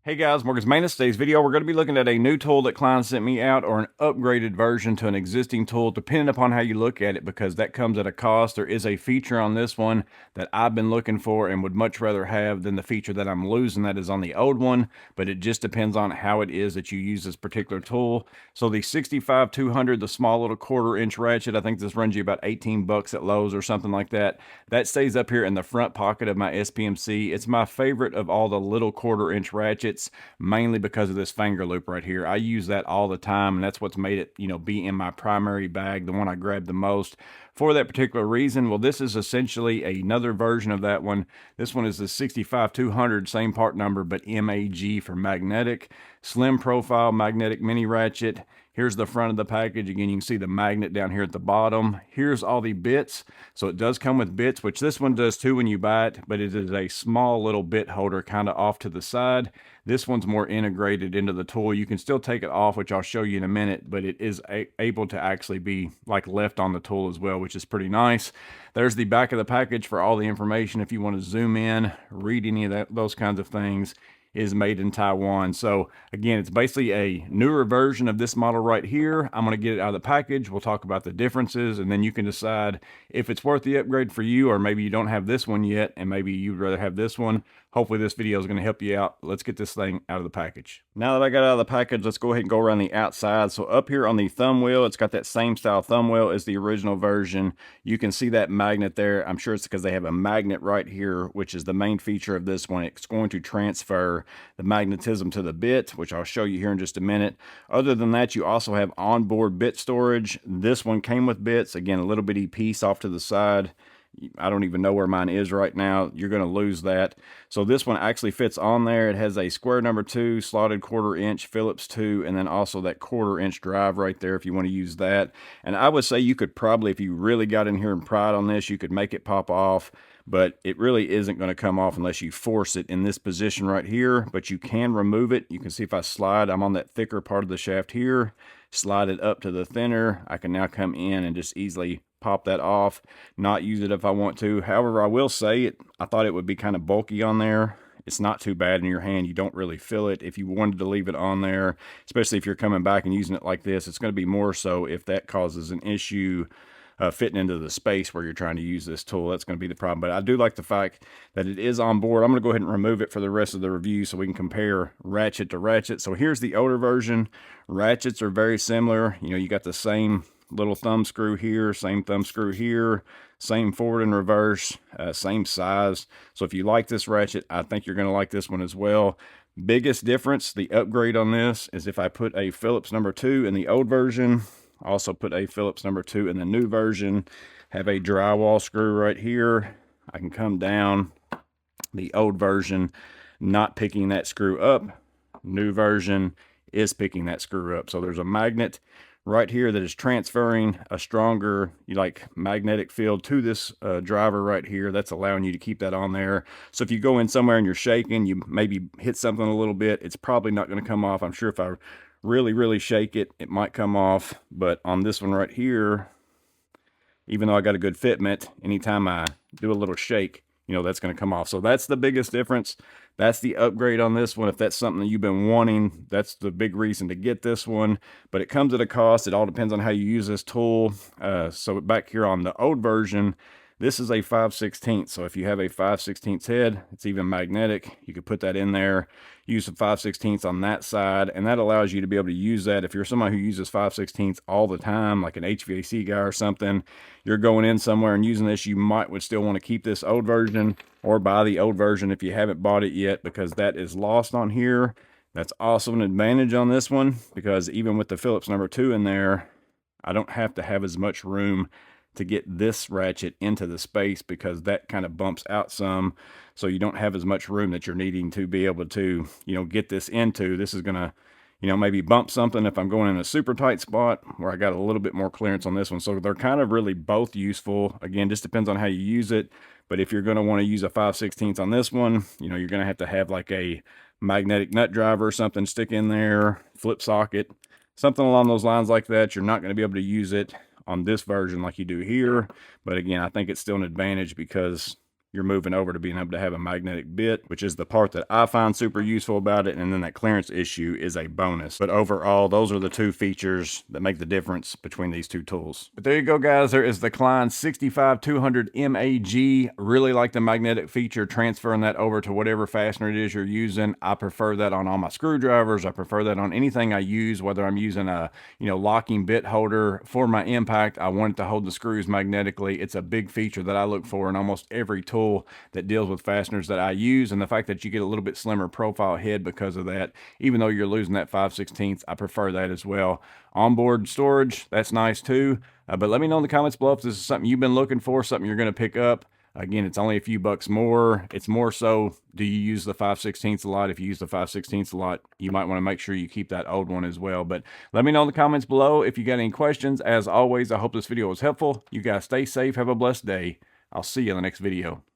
Hey guys, Morgan's Maintenance. Today's video, we're going to be looking at a new tool that Klein sent me out, or an upgraded version to an existing tool, depending upon how you look at it, because that comes at a cost. There is a feature on this one that I've been looking for and would much rather have than the feature that I'm losing that is on the old one, but it just depends on how it is that you use this particular tool. So the 65-200, the small little 1/4 inch ratchet, I think this runs you about 18 bucks at Lowe's or something like that. That stays up here in the front pocket of my SPMC. It's my favorite of all the little 1/4 inch ratchets, mainly because of this finger loop right here. I use that all the time, and that's what's made it, be in my primary bag, the one I grab the most for that particular reason. Well, this is essentially another version of that one. This one is the 65-200, same part number, but MAG for magnetic. Slim profile magnetic mini ratchet. Here's the front of the package. Again, you can see the magnet down here at the bottom. Here's all the bits. So it does come with bits, which this one does too when you buy it, but it is a small little bit holder kind of off to the side. This one's more integrated into the tool. You can still take it off, which I'll show you in a minute, but it is able to actually be like left on the tool as well, which is pretty nice. There's the back of the package for all the information if you want to zoom in, read any of those kinds of things. Is made in Taiwan. So again, it's basically a newer version of this model right here. I'm going to get it out of the package. We'll talk about the differences, and then you can decide if it's worth the upgrade for you, or maybe you don't have this one yet and maybe you'd rather have this one. Hopefully this video is going to help you out. Let's get this thing out of the package. Now that I got out of the package, let's go ahead and go around the outside. So up here on the thumb wheel, it's got that same style thumb wheel as the original version. You can see that magnet there. I'm sure it's because they have a magnet right here, which is the main feature of this one. It's going to transfer the magnetism to the bit, which I'll show you here in just a minute. Other than that, you also have onboard bit storage. This one came with bits. Again, a little bitty piece off to the side. I don't even know where mine is right now. You're going to lose that. So this one actually fits on there. It has a square number 2 slotted 1/4 inch Phillips 2, and then also that 1/4 inch drive right there if you want to use that. And I would say you could probably, if you really got in here and pried on this, you could make it pop off, but it really isn't going to come off unless you force it in this position right here. But you can remove it. You can see if I slide, I'm on that thicker part of the shaft here, slide it up to the thinner. I can now come in and just easily pop that off, not use it if I want to. However, I will say I thought it would be kind of bulky on there. It's not too bad in your hand. You don't really feel it. If you wanted to leave it on there, especially if you're coming back and using it like this, it's going to be more so if that causes an issue fitting into the space where you're trying to use this tool. That's going to be the problem. But I do like the fact that it is on board. I'm going to go ahead and remove it for the rest of the review so we can compare ratchet to ratchet. So here's the older version. Ratchets are very similar. You got the same little thumb screw here, same thumb screw here, same forward and reverse, same size. So if you like this ratchet, I think you're going to like this one as well. Biggest difference, the upgrade on this, is if I put a Phillips number 2 in the old version, also put a Phillips number 2 in the new version, have a drywall screw right here. I can come down. The old version not picking that screw up, new version is picking that screw up. So there's a magnet right here that is transferring a stronger magnetic field to this driver right here. That's allowing you to keep that on there. So if you go in somewhere and you're shaking, you maybe hit something a little bit, it's probably not going to come off. I'm sure if I really shake it, it might come off. But on this one right here, even though I got a good fitment, anytime I do a little shake, that's going to come off. So that's the biggest difference. That's the upgrade on this one. If that's something that you've been wanting, that's the big reason to get this one. But it comes at a cost. It all depends on how you use this tool. So back here on the old version, this is a 5/16. So if you have a 5/16 head, it's even magnetic. You could put that in there, use a 5/16 on that side, and that allows you to be able to use that. If you're somebody who uses 5/16 all the time, like an HVAC guy or something, you're going in somewhere and using this, you would still want to keep this old version or buy the old version if you haven't bought it yet, because that is lost on here. That's also an advantage on this one, because even with the Phillips number 2 in there, I don't have to have as much room to get this ratchet into the space, because that kind of bumps out some, so you don't have as much room that you're needing to be able to get this into. This is gonna maybe bump something if I'm going in a super tight spot where I got a little bit more clearance on this one. So they're kind of really both useful. Again, just depends on how you use it. But if you're going to want to use a 5/16 on this one, you're going to have like a magnetic nut driver or something stick in there, flip socket, something along those lines like that. You're not going to be able to use it on this version like you do here. But again, I think it's still an advantage because you're moving over to being able to have a magnetic bit, which is the part that I find super useful about it. And then that clearance issue is a bonus. But overall, those are the two features that make the difference between these two tools. But there you go, guys. There is the Klein 65200 MAG. Really like the magnetic feature, transferring that over to whatever fastener it is you're using. I prefer that on all my screwdrivers. I prefer that on anything I use, whether I'm using a locking bit holder for my impact. I want it to hold the screws magnetically. It's a big feature that I look for in almost every tool that deals with fasteners that I use, and the fact that you get a little bit slimmer profile head because of that, even though you're losing that 5/16, I prefer that as well. Onboard storage, that's nice too. But let me know in the comments below if this is something you've been looking for, something you're going to pick up. Again, it's only a few bucks more. It's more so, do you use the 5/16 a lot? If you use the 5/16 a lot, you might want to make sure you keep that old one as well. But let me know in the comments below if you got any questions. As always, I hope this video was helpful. You guys stay safe. Have a blessed day. I'll see you in the next video.